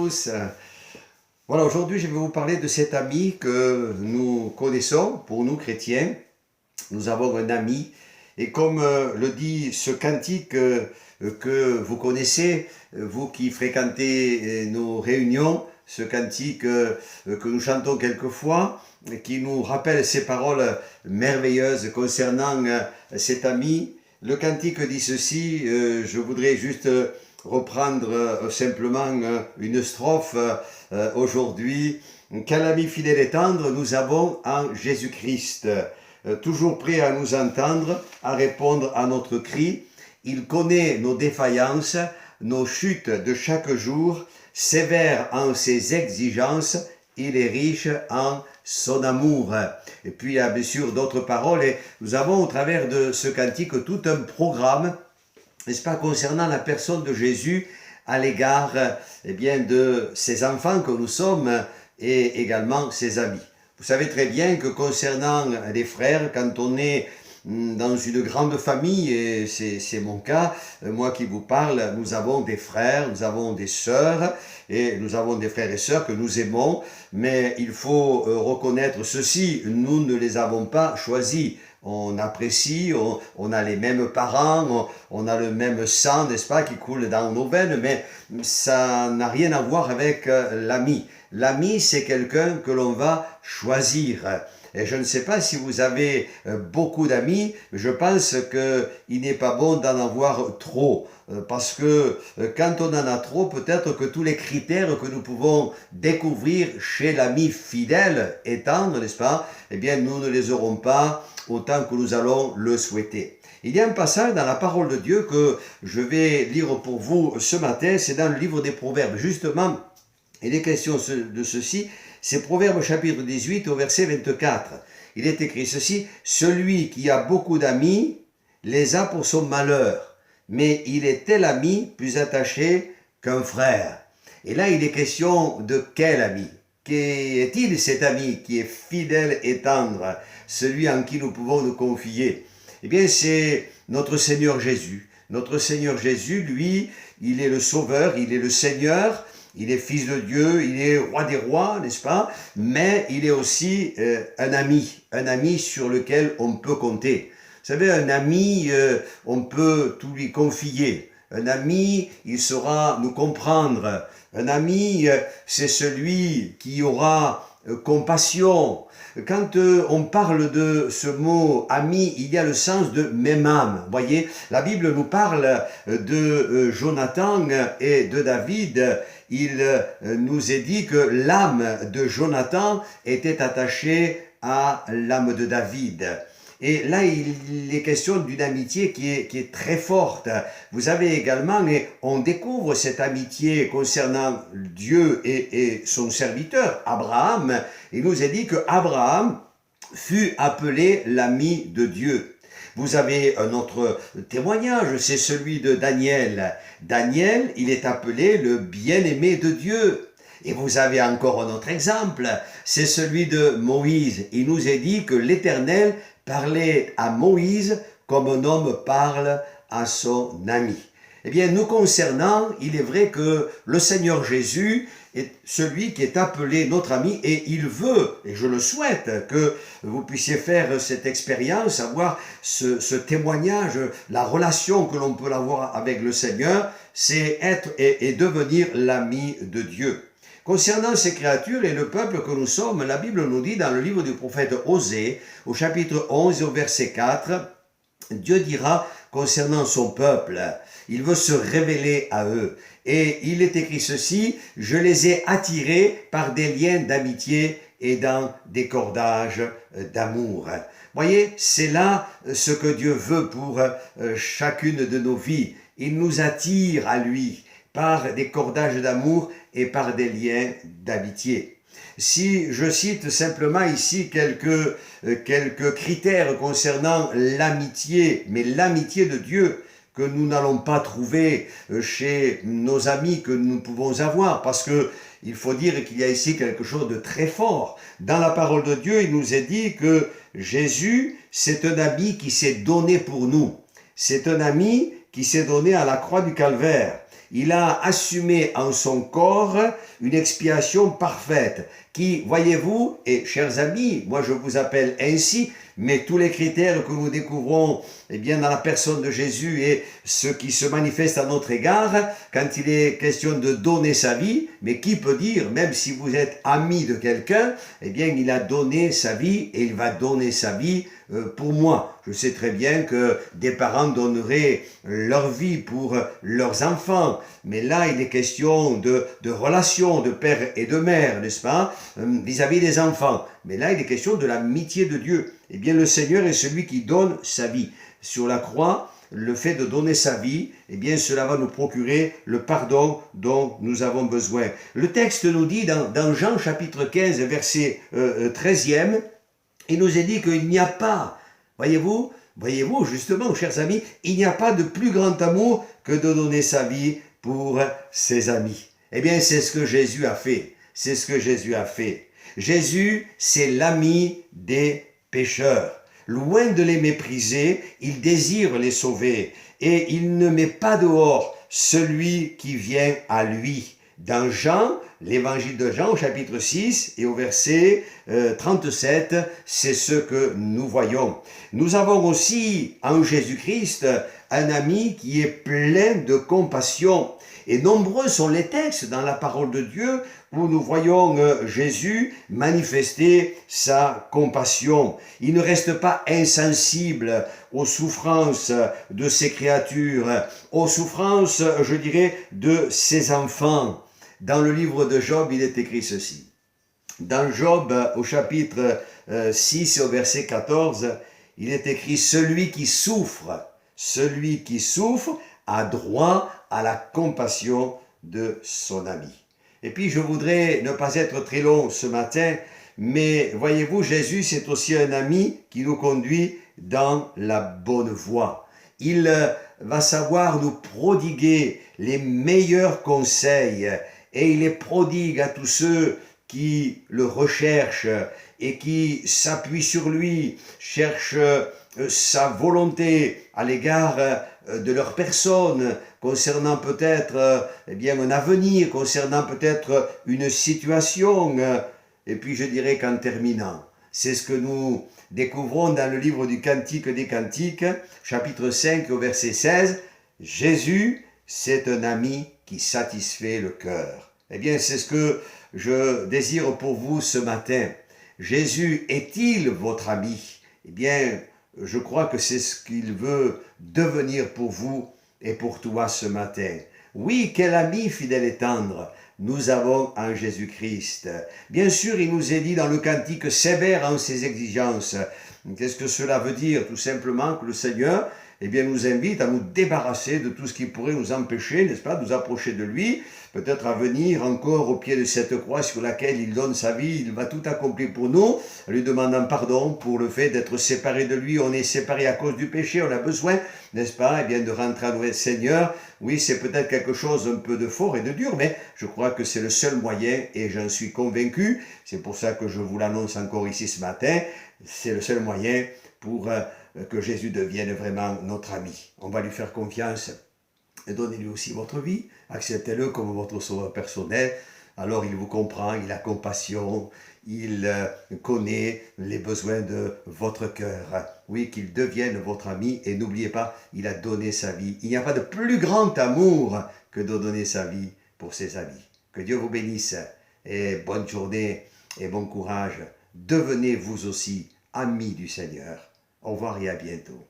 tous. Voilà, aujourd'hui je vais vous parler de cet ami que nous connaissons, pour nous chrétiens. Nous avons un ami, et comme le dit ce cantique que vous connaissez, vous qui fréquentez nos réunions, ce cantique que nous chantons quelquefois, qui nous rappelle ces paroles merveilleuses concernant cet ami. Le cantique dit ceci, je voudrais juste reprendre simplement une strophe aujourd'hui. Quel ami fidèle et tendre nous avons en Jésus-Christ, toujours prêt à nous entendre, à répondre à notre cri. Il connaît nos défaillances, nos chutes de chaque jour, sévère en ses exigences, il est riche en son amour. Et puis il y a bien sûr d'autres paroles, et nous avons au travers de ce cantique tout un programme, n'est-ce pas, concernant la personne de Jésus à l'égard de ses enfants que nous sommes et également ses amis. Vous savez très bien que concernant les frères, quand on est dans une grande famille, et c'est mon cas, moi qui vous parle, nous avons des frères, nous avons des sœurs, et nous avons des frères et sœurs que nous aimons, mais il faut reconnaître ceci, nous ne les avons pas choisis. On apprécie, on a les mêmes parents, on a le même sang, n'est-ce pas, qui coule dans nos veines, mais ça n'a rien à voir avec l'ami. L'ami, c'est quelqu'un que l'on va choisir. Et je ne sais pas si vous avez beaucoup d'amis, mais je pense qu'il n'est pas bon d'en avoir trop. Parce que quand on en a trop, peut-être que tous les critères que nous pouvons découvrir chez l'ami fidèle et tendre, n'est-ce pas, eh bien nous ne les aurons pas autant que nous allons le souhaiter. Il y a un passage dans la parole de Dieu que je vais lire pour vous ce matin, c'est dans le livre des Proverbes. Justement, il est question de ceci, c'est Proverbes chapitre 18 au verset 24. Il est écrit ceci, « Celui qui a beaucoup d'amis les a pour son malheur, mais il est tel ami plus attaché qu'un frère. » Et là, il est question de quel ami? Qu'est-il cet ami qui est fidèle et tendre, celui en qui nous pouvons nous confier? Eh bien, c'est notre Seigneur Jésus. Notre Seigneur Jésus, lui, il est le Sauveur, il est le Seigneur, il est Fils de Dieu, il est Roi des rois, n'est-ce pas? Mais il est aussi un ami sur lequel on peut compter. Vous savez, un ami, on peut tout lui confier. Un ami, il saura nous comprendre. Un ami, c'est celui qui aura compassion. Quand on parle de ce mot ami, il y a le sens de même âme. Voyez, la Bible nous parle de Jonathan et de David. Il nous est dit que l'âme de Jonathan était attachée à l'âme de David. Et là, il est question d'une amitié qui est très forte. Vous avez également, et on découvre cette amitié concernant Dieu et son serviteur, Abraham. Il nous est dit que Abraham fut appelé l'ami de Dieu. Vous avez un autre témoignage, c'est celui de Daniel. Daniel, il est appelé le bien-aimé de Dieu. Et vous avez encore un autre exemple, c'est celui de Moïse. Il nous est dit que l'Éternel parlait à Moïse comme un homme parle à son ami. Eh bien, nous concernant, il est vrai que le Seigneur Jésus est celui qui est appelé notre ami et il veut, et je le souhaite, que vous puissiez faire cette expérience, avoir ce témoignage, la relation que l'on peut avoir avec le Seigneur, c'est être et devenir l'ami de Dieu. Concernant ces créatures et le peuple que nous sommes, la Bible nous dit dans le livre du prophète Osée, au chapitre 11 au verset 4, Dieu dira concernant son peuple, il veut se révéler à eux. Et il est écrit ceci, je les ai attirés par des liens d'amitié et dans des cordages d'amour. Voyez, c'est là ce que Dieu veut pour chacune de nos vies. Il nous attire à lui par des cordages d'amour et par des liens d'amitié. Si je cite simplement ici quelques critères concernant l'amitié, mais l'amitié de Dieu que nous n'allons pas trouver chez nos amis que nous pouvons avoir, parce que il faut dire qu'il y a ici quelque chose de très fort. Dans la parole de Dieu, il nous est dit que Jésus, c'est un ami qui s'est donné pour nous. C'est un ami qui s'est donné à la croix du Calvaire. Il a assumé en son corps une expiation parfaite qui, voyez-vous, et chers amis, moi je vous appelle ainsi, mais tous les critères que nous découvrons eh bien, dans la personne de Jésus et ce qui se manifeste à notre égard, quand il est question de donner sa vie, mais qui peut dire, même si vous êtes ami de quelqu'un, eh bien il a donné sa vie et il va donner sa vie pour moi. Je sais très bien que des parents donneraient leur vie pour leurs enfants, mais là il est question de relation de père et de mère, n'est-ce pas, vis-à-vis des enfants. Mais là il est question de l'amitié de Dieu. Eh bien le Seigneur est celui qui donne sa vie. Sur la croix, le fait de donner sa vie, eh bien cela va nous procurer le pardon dont nous avons besoin. Le texte nous dit dans Jean chapitre 15, verset 13e, il nous est dit qu'il n'y a pas, voyez-vous justement, chers amis, il n'y a pas de plus grand amour que de donner sa vie pour ses amis. Eh bien, c'est ce que Jésus a fait. C'est ce que Jésus a fait. Jésus, c'est l'ami des pécheurs. Loin de les mépriser, il désire les sauver et il ne met pas dehors celui qui vient à lui. Dans Jean, l'évangile de Jean au chapitre 6 et au verset 37, c'est ce que nous voyons. Nous avons aussi en Jésus-Christ un ami qui est plein de compassion. Et nombreux sont les textes dans la parole de Dieu où nous voyons Jésus manifester sa compassion. Il ne reste pas insensible aux souffrances de ses créatures, aux souffrances, je dirais, de ses enfants. Dans le livre de Job, il est écrit ceci. Dans Job, au chapitre 6 et au verset 14, il est écrit « Celui qui souffre a droit à la compassion de son ami. » Et puis je voudrais ne pas être très long ce matin, mais voyez-vous, Jésus c'est aussi un ami qui nous conduit dans la bonne voie. Il va savoir nous prodiguer les meilleurs conseils et il est prodigue à tous ceux qui le recherchent et qui s'appuient sur lui, cherchent sa volonté à l'égard de leur personne, concernant peut-être eh bien un avenir, concernant peut-être une situation. Et puis je dirais qu'en terminant, c'est ce que nous découvrons dans le livre du Cantique des Cantiques, chapitre 5 au verset 16, Jésus, c'est un ami qui satisfait le cœur. Eh bien, c'est ce que je désire pour vous ce matin. Jésus est-il votre ami? Eh bien, je crois que c'est ce qu'il veut devenir pour vous et pour toi ce matin. Oui, quel ami fidèle et tendre nous avons en Jésus-Christ. Bien sûr, il nous est dit dans le cantique sévère en ses exigences. Qu'est-ce que cela veut dire? Tout simplement que le Seigneur eh bien, nous invite à nous débarrasser de tout ce qui pourrait nous empêcher, n'est-ce pas, de nous approcher de lui, peut-être à venir encore au pied de cette croix sur laquelle il donne sa vie, il va tout accomplir pour nous, en lui demandant pardon pour le fait d'être séparé de lui. On est séparé à cause du péché, on a besoin, n'est-ce pas, eh bien, de rentrer à notre Seigneur. Oui, c'est peut-être quelque chose un peu de fort et de dur, mais je crois que c'est le seul moyen et j'en suis convaincu. C'est pour ça que je vous l'annonce encore ici ce matin. C'est le seul moyen pour que Jésus devienne vraiment notre ami. On va lui faire confiance et donnez-lui aussi votre vie. Acceptez-le comme votre sauveur personnel. Alors il vous comprend, il a compassion, il connaît les besoins de votre cœur. Oui, qu'il devienne votre ami et n'oubliez pas, il a donné sa vie. Il n'y a pas de plus grand amour que de donner sa vie pour ses amis. Que Dieu vous bénisse et bonne journée et bon courage. Devenez vous aussi amis du Seigneur. Au revoir et à bientôt.